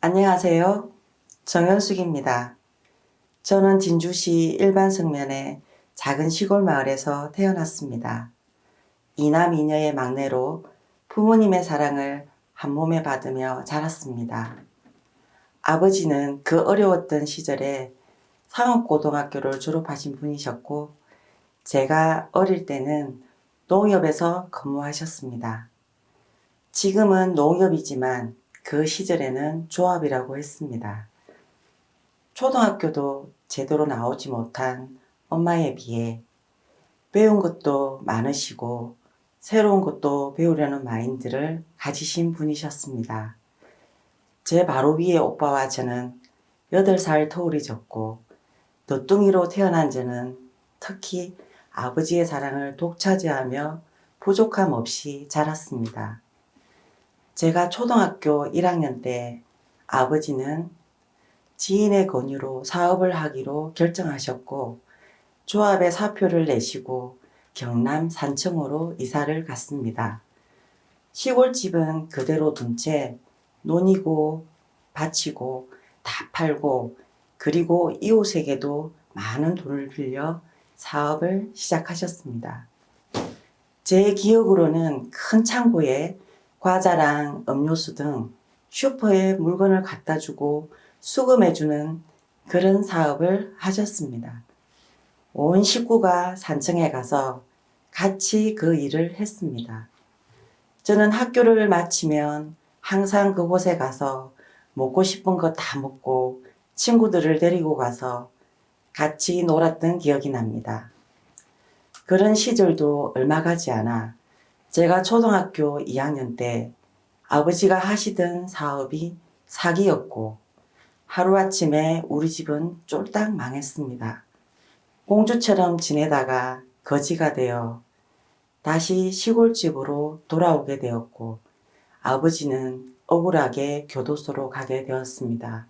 안녕하세요. 정현숙입니다. 저는 진주시 일반성면의 작은 시골 마을에서 태어났습니다. 이남 이녀의 막내로 부모님의 사랑을 한몸에 받으며 자랐습니다. 아버지는 그 어려웠던 시절에 상업고등학교를 졸업하신 분이셨고, 제가 어릴 때는 농협에서 근무하셨습니다. 지금은 농협이지만 그 시절에는 조합이라고 했습니다. 초등학교도 제대로 나오지 못한 엄마에 비해 배운 것도 많으시고 새로운 것도 배우려는 마인드를 가지신 분이셨습니다. 제 바로 위에 오빠와 저는 8살 터울이 졌고, 너뚱이로 태어난 저는 특히 아버지의 사랑을 독차지하며 부족함 없이 자랐습니다. 제가 초등학교 1학년 때 아버지는 지인의 권유로 사업을 하기로 결정하셨고, 조합에 사표를 내시고 경남 산청으로 이사를 갔습니다. 시골집은 그대로 둔 채 논이고 밭이고 다 팔고, 그리고 이웃에게도 많은 돈을 빌려 사업을 시작하셨습니다. 제 기억으로는 큰 창고에 과자랑 음료수 등 슈퍼에 물건을 갖다 주고 수금해주는 그런 사업을 하셨습니다. 온 식구가 산청에 가서 같이 그 일을 했습니다. 저는 학교를 마치면 항상 그곳에 가서 먹고 싶은 거 다 먹고 친구들을 데리고 가서 같이 놀았던 기억이 납니다. 그런 시절도 얼마 가지 않아 제가 초등학교 2학년 때 아버지가 하시던 사업이 사기였고, 하루아침에 우리 집은 쫄딱 망했습니다. 공주처럼 지내다가 거지가 되어 다시 시골집으로 돌아오게 되었고, 아버지는 억울하게 교도소로 가게 되었습니다.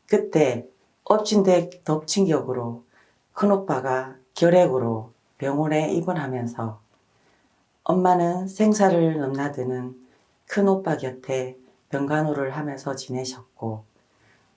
그때 엎친 데 덮친 격으로 큰오빠가 결핵으로 병원에 입원하면서 엄마는 생사를 넘나드는 큰오빠 곁에 병간호를 하면서 지내셨고,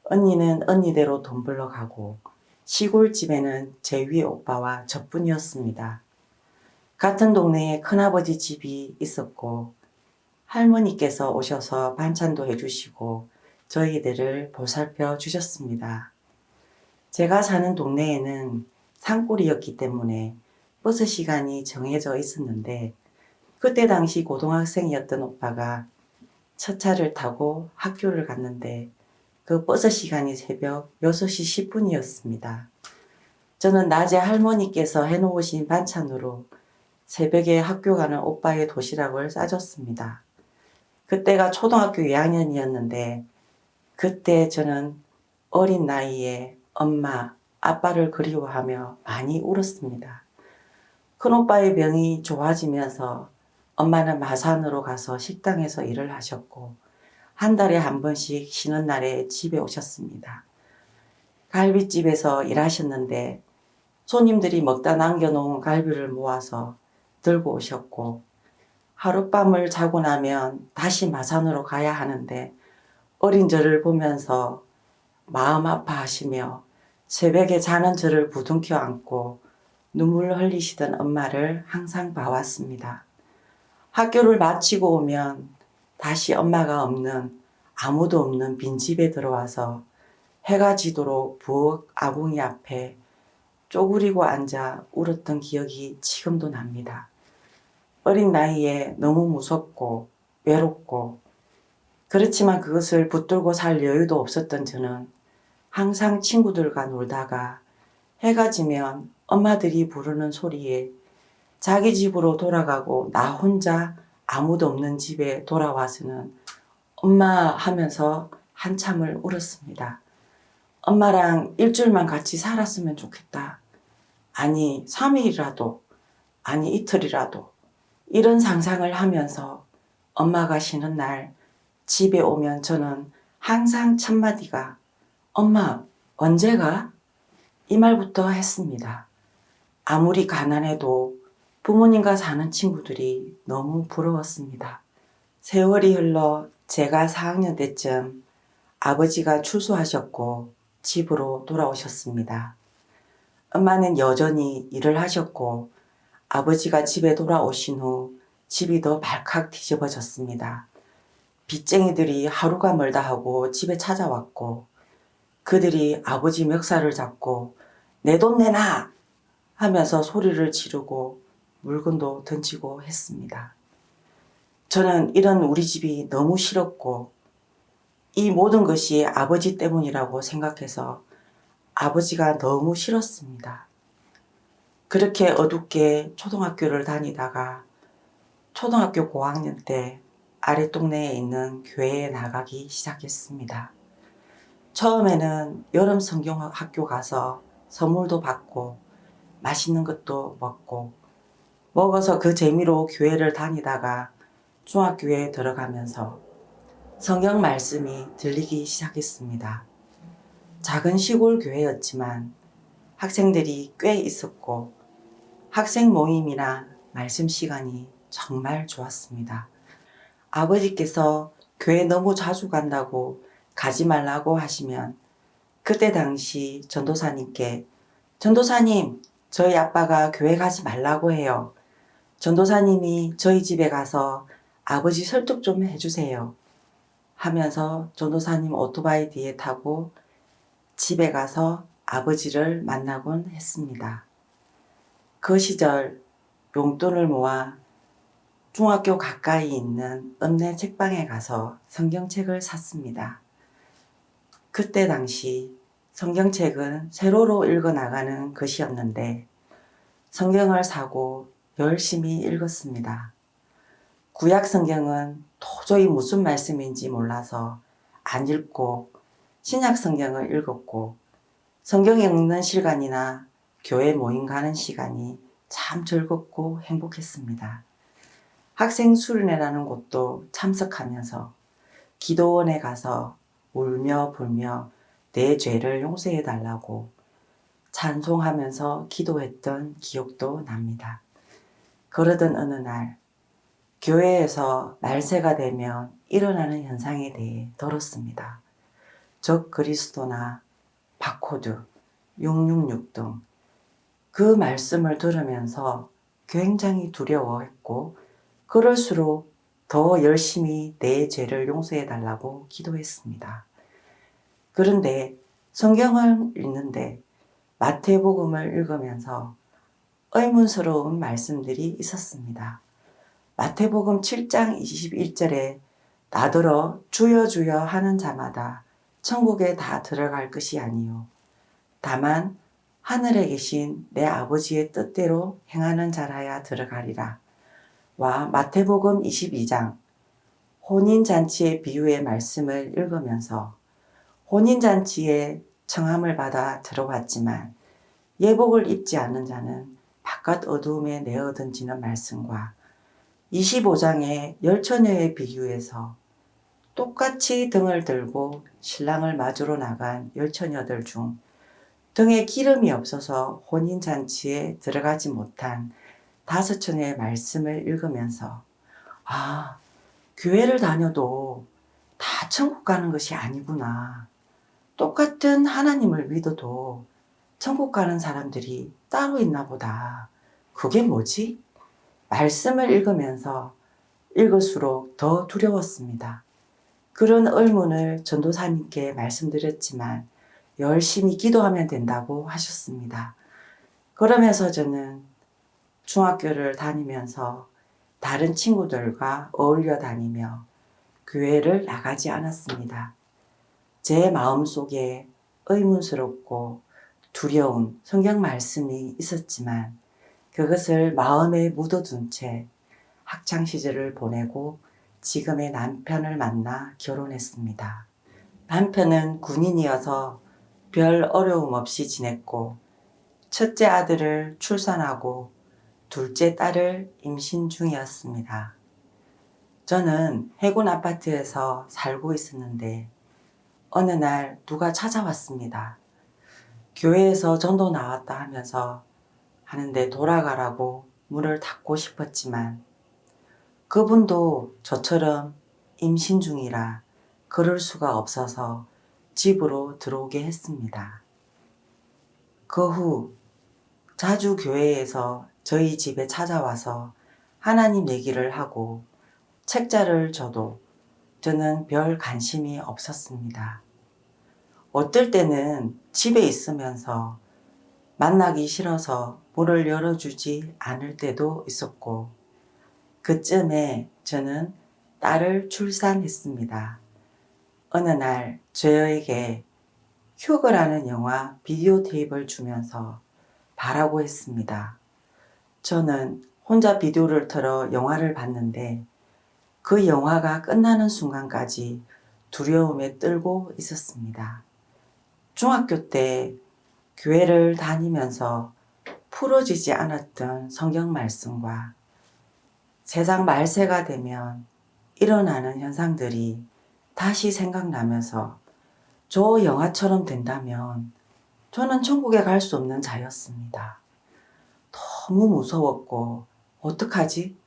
언니는 언니대로 돈 벌러 가고, 시골집에는 제 위에 오빠와 저뿐이었습니다. 같은 동네에 큰아버지 집이 있었고, 할머니께서 오셔서 반찬도 해주시고 저희들을 보살펴 주셨습니다. 제가 사는 동네에는 산골이었기 때문에 버스 시간이 정해져 있었는데, 그때 당시 고등학생이었던 오빠가 첫 차를 타고 학교를 갔는데 그 버스 시간이 새벽 6시 10분이었습니다. 저는 낮에 할머니께서 해놓으신 반찬으로 새벽에 학교 가는 오빠의 도시락을 싸줬습니다. 그때가 초등학교 2학년이었는데 그때 저는 어린 나이에 엄마, 아빠를 그리워하며 많이 울었습니다. 큰오빠의 병이 좋아지면서 엄마는 마산으로 가서 식당에서 일을 하셨고, 한 달에 한 번씩 쉬는 날에 집에 오셨습니다. 갈비집에서 일하셨는데 손님들이 먹다 남겨놓은 갈비를 모아서 들고 오셨고, 하룻밤을 자고 나면 다시 마산으로 가야 하는데 어린 저를 보면서 마음 아파하시며 새벽에 자는 저를 부둥켜 안고 눈물 흘리시던 엄마를 항상 봐왔습니다. 학교를 마치고 오면 다시 엄마가 없는, 아무도 없는 빈집에 들어와서 해가 지도록 부엌 아궁이 앞에 쪼그리고 앉아 울었던 기억이 지금도 납니다. 어린 나이에 너무 무섭고 외롭고, 그렇지만 그것을 붙들고 살 여유도 없었던 저는 항상 친구들과 놀다가 해가 지면 엄마들이 부르는 소리에 자기 집으로 돌아가고 나 혼자 아무도 없는 집에 돌아와서는 엄마 하면서 한참을 울었습니다. 엄마랑 일주일만 같이 살았으면 좋겠다. 아니 3일이라도, 아니 이틀이라도, 이런 상상을 하면서 엄마가 쉬는 날 집에 오면 저는 항상 첫마디가 엄마 언제 가? 이 말부터 했습니다. 아무리 가난해도 부모님과 사는 친구들이 너무 부러웠습니다. 세월이 흘러 제가 4학년 때쯤 아버지가 출소하셨고 집으로 돌아오셨습니다. 엄마는 여전히 일을 하셨고 아버지가 집에 돌아오신 후 집이 더 발칵 뒤집어졌습니다. 빚쟁이들이 하루가 멀다 하고 집에 찾아왔고 그들이 아버지 멱살을 잡고 내 돈 내놔 하면서 소리를 지르고 물건도 던지고 했습니다. 저는 이런 우리 집이 너무 싫었고 이 모든 것이 아버지 때문이라고 생각해서 아버지가 너무 싫었습니다. 그렇게 어둡게 초등학교를 다니다가 초등학교 고학년 때 아랫동네에 있는 교회에 나가기 시작했습니다. 처음에는 여름 성경학교 가서 선물도 받고 맛있는 것도 먹어서 그 재미로 교회를 다니다가 중학교에 들어가면서 성경 말씀이 들리기 시작했습니다. 작은 시골 교회였지만 학생들이 꽤 있었고 학생 모임이나 말씀 시간이 정말 좋았습니다. 아버지께서 교회 너무 자주 간다고 가지 말라고 하시면 그때 당시 전도사님께 전도사님, 저희 아빠가 교회 가지 말라고 해요. 전도사님이 저희 집에 가서 아버지 설득 좀 해주세요. 하면서 전도사님 오토바이 뒤에 타고 집에 가서 아버지를 만나곤 했습니다. 그 시절 용돈을 모아 중학교 가까이 있는 읍내 책방에 가서 성경책을 샀습니다. 그때 당시 성경책은 세로로 읽어나가는 것이었는데 성경을 사고 열심히 읽었습니다. 구약 성경은 도저히 무슨 말씀인지 몰라서 안 읽고 신약 성경을 읽었고 성경 읽는 시간이나 교회 모임 가는 시간이 참 즐겁고 행복했습니다. 학생 수련회라는 곳도 참석하면서 기도원에 가서 울며 불며 내 죄를 용서해 달라고 찬송하면서 기도했던 기억도 납니다. 그러던 어느 날 교회에서 말세가 되면 일어나는 현상에 대해 들었습니다. 적 그리스도나 바코드, 666 등 그 말씀을 들으면서 굉장히 두려워했고 그럴수록 더 열심히 내 죄를 용서해 달라고 기도했습니다. 그런데 성경을 읽는데 마태복음을 읽으면서 의문스러운 말씀들이 있었습니다. 마태복음 7장 21절에 나더러 주여 주여 하는 자마다 천국에 다 들어갈 것이 아니요 다만 하늘에 계신 내 아버지의 뜻대로 행하는 자라야 들어가리라. 와 마태복음 22장 혼인잔치의 비유의 말씀을 읽으면서 혼인잔치에 청함을 받아 들어왔지만 예복을 입지 않는 자는 바깥 어두움에 내어 던지는 말씀과 25장의 열처녀의 비유에서 똑같이 등을 들고 신랑을 맞으러 나간 열처녀들 중 등에 기름이 없어서 혼인잔치에 들어가지 못한 5처녀의 말씀을 읽으면서 아, 교회를 다녀도 다 천국 가는 것이 아니구나. 똑같은 하나님을 믿어도 천국 가는 사람들이 따로 있나 보다. 그게 뭐지? 말씀을 읽으면서 읽을수록 더 두려웠습니다. 그런 의문을 전도사님께 말씀드렸지만 열심히 기도하면 된다고 하셨습니다. 그러면서 저는 중학교를 다니면서 다른 친구들과 어울려 다니며 교회를 나가지 않았습니다. 제 마음속에 의문스럽고 두려운 성경 말씀이 있었지만 그것을 마음에 묻어둔 채 학창시절을 보내고 지금의 남편을 만나 결혼했습니다. 남편은 군인이어서 별 어려움 없이 지냈고 첫째 아들을 출산하고 둘째 딸을 임신 중이었습니다. 저는 해군 아파트에서 살고 있었는데 어느 날 누가 찾아왔습니다. 교회에서 전도 나왔다 하는데 돌아가라고 문을 닫고 싶었지만 그분도 저처럼 임신 중이라 그럴 수가 없어서 집으로 들어오게 했습니다. 그 후 자주 교회에서 저희 집에 찾아와서 하나님 얘기를 하고 책자를 줘도 저는 별 관심이 없었습니다. 어떨 때는 집에 있으면서 만나기 싫어서 문을 열어주지 않을 때도 있었고, 그쯤에 저는 딸을 출산했습니다. 어느 날 저에게 휴거라는 영화 비디오 테이프를 주면서 봐라고 했습니다. 저는 혼자 비디오를 틀어 영화를 봤는데 그 영화가 끝나는 순간까지 두려움에 떨고 있었습니다. 중학교 때 교회를 다니면서 풀어지지 않았던 성경 말씀과 세상 말세가 되면 일어나는 현상들이 다시 생각나면서 저 영화처럼 된다면 저는 천국에 갈 수 없는 자였습니다. 너무 무서웠고 어떡하지?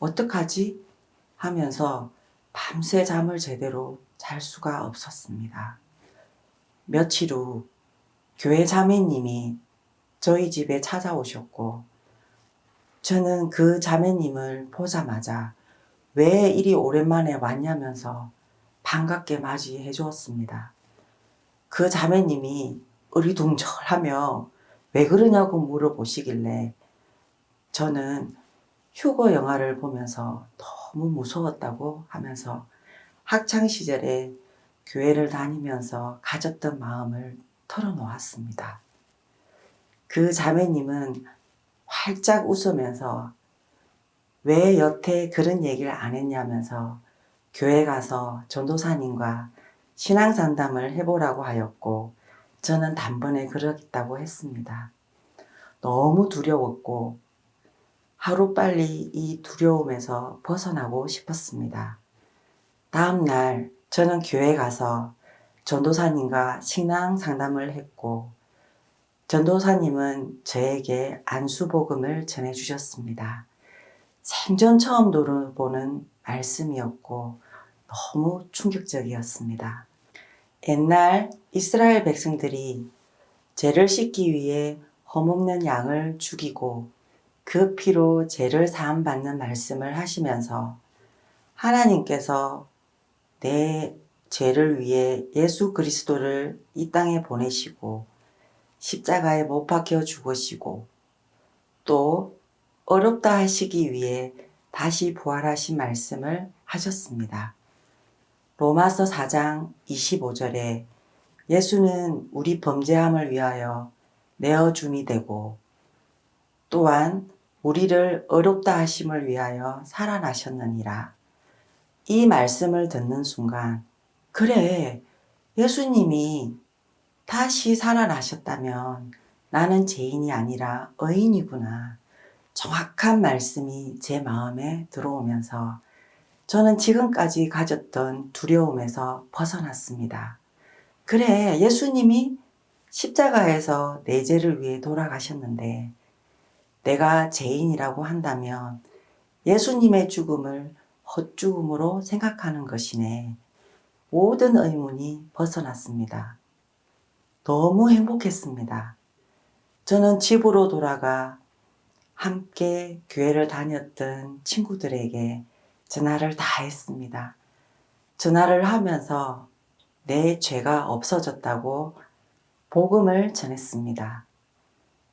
어떡하지? 하면서 밤새 잠을 제대로 잘 수가 없었습니다. 며칠 후 교회 자매님이 저희 집에 찾아오셨고 저는 그 자매님을 보자마자 왜 이리 오랜만에 왔냐면서 반갑게 맞이해 주었습니다. 그 자매님이 어리둥절하며 왜 그러냐고 물어보시길래 저는 휴거 영화를 보면서 너무 무서웠다고 하면서 학창시절에 교회를 다니면서 가졌던 마음을 털어놓았습니다. 그 자매님은 활짝 웃으면서 왜 여태 그런 얘기를 안 했냐면서 교회 가서 전도사님과 신앙상담을 해보라고 하였고 저는 단번에 그러겠다고 했습니다. 너무 두려웠고 하루빨리 이 두려움에서 벗어나고 싶었습니다. 다음 날 저는 교회 가서 전도사님과 신앙상담을 했고 전도사님은 저에게 안수복음을 전해주셨습니다. 생전 처음 들어보는 말씀이었고 너무 충격적이었습니다. 옛날 이스라엘 백성들이 죄를 씻기 위해 허먹는 양을 죽이고 그 피로 죄를 사함받는 말씀을 하시면서 하나님께서 내 죄를 위해 예수 그리스도를 이 땅에 보내시고 십자가에 못 박혀 죽으시고 또 어렵다 하시기 위해 다시 부활하신 말씀을 하셨습니다. 로마서 4장 25절에 예수는 우리 범죄함을 위하여 내어줌이 되고 또한 우리를 어렵다 하심을 위하여 살아나셨느니라. 이 말씀을 듣는 순간 그래, 예수님이 다시 살아나셨다면 나는 죄인이 아니라 의인이구나. 정확한 말씀이 제 마음에 들어오면서 저는 지금까지 가졌던 두려움에서 벗어났습니다. 그래, 예수님이 십자가에서 내 죄를 위해 돌아가셨는데 내가 죄인이라고 한다면 예수님의 죽음을 헛죽음으로 생각하는 것이네. 모든 의문이 벗어났습니다. 너무 행복했습니다. 저는 집으로 돌아가 함께 교회를 다녔던 친구들에게 전화를 다 했습니다. 전화를 하면서 내 죄가 없어졌다고 복음을 전했습니다.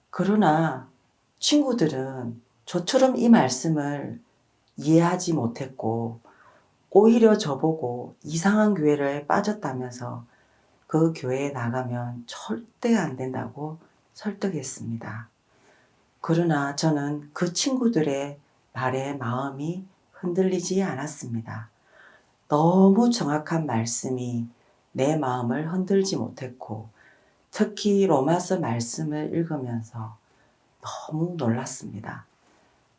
그러나 친구들은 저처럼 이 말씀을 이해하지 못했고 오히려 저보고 이상한 교회를 빠졌다면서 그 교회에 나가면 절대 안 된다고 설득했습니다. 그러나 저는 그 친구들의 말에 마음이 흔들리지 않았습니다. 너무 정확한 말씀이 내 마음을 흔들지 못했고 특히 로마서 말씀을 읽으면서 너무 놀랐습니다.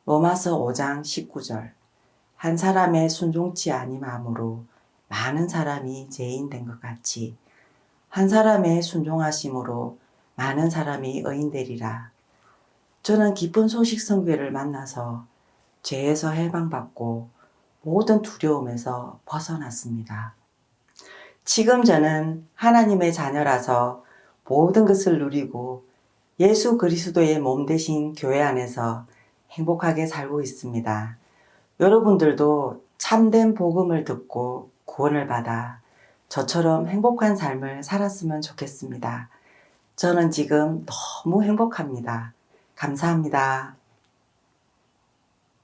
로마서 5장 19절 한 사람의 순종치 아니함으로 많은 사람이 죄인 된 것 같이 한 사람의 순종하심으로 많은 사람이 의인 되리라. 저는 기쁜 소식 선교회를 만나서 죄에서 해방받고 모든 두려움에서 벗어났습니다. 지금 저는 하나님의 자녀라서 모든 것을 누리고 예수 그리스도의 몸 되신 교회 안에서 행복하게 살고 있습니다. 여러분들도 참된 복음을 듣고 구원을 받아 저처럼 행복한 삶을 살았으면 좋겠습니다. 저는 지금 너무 행복합니다. 감사합니다.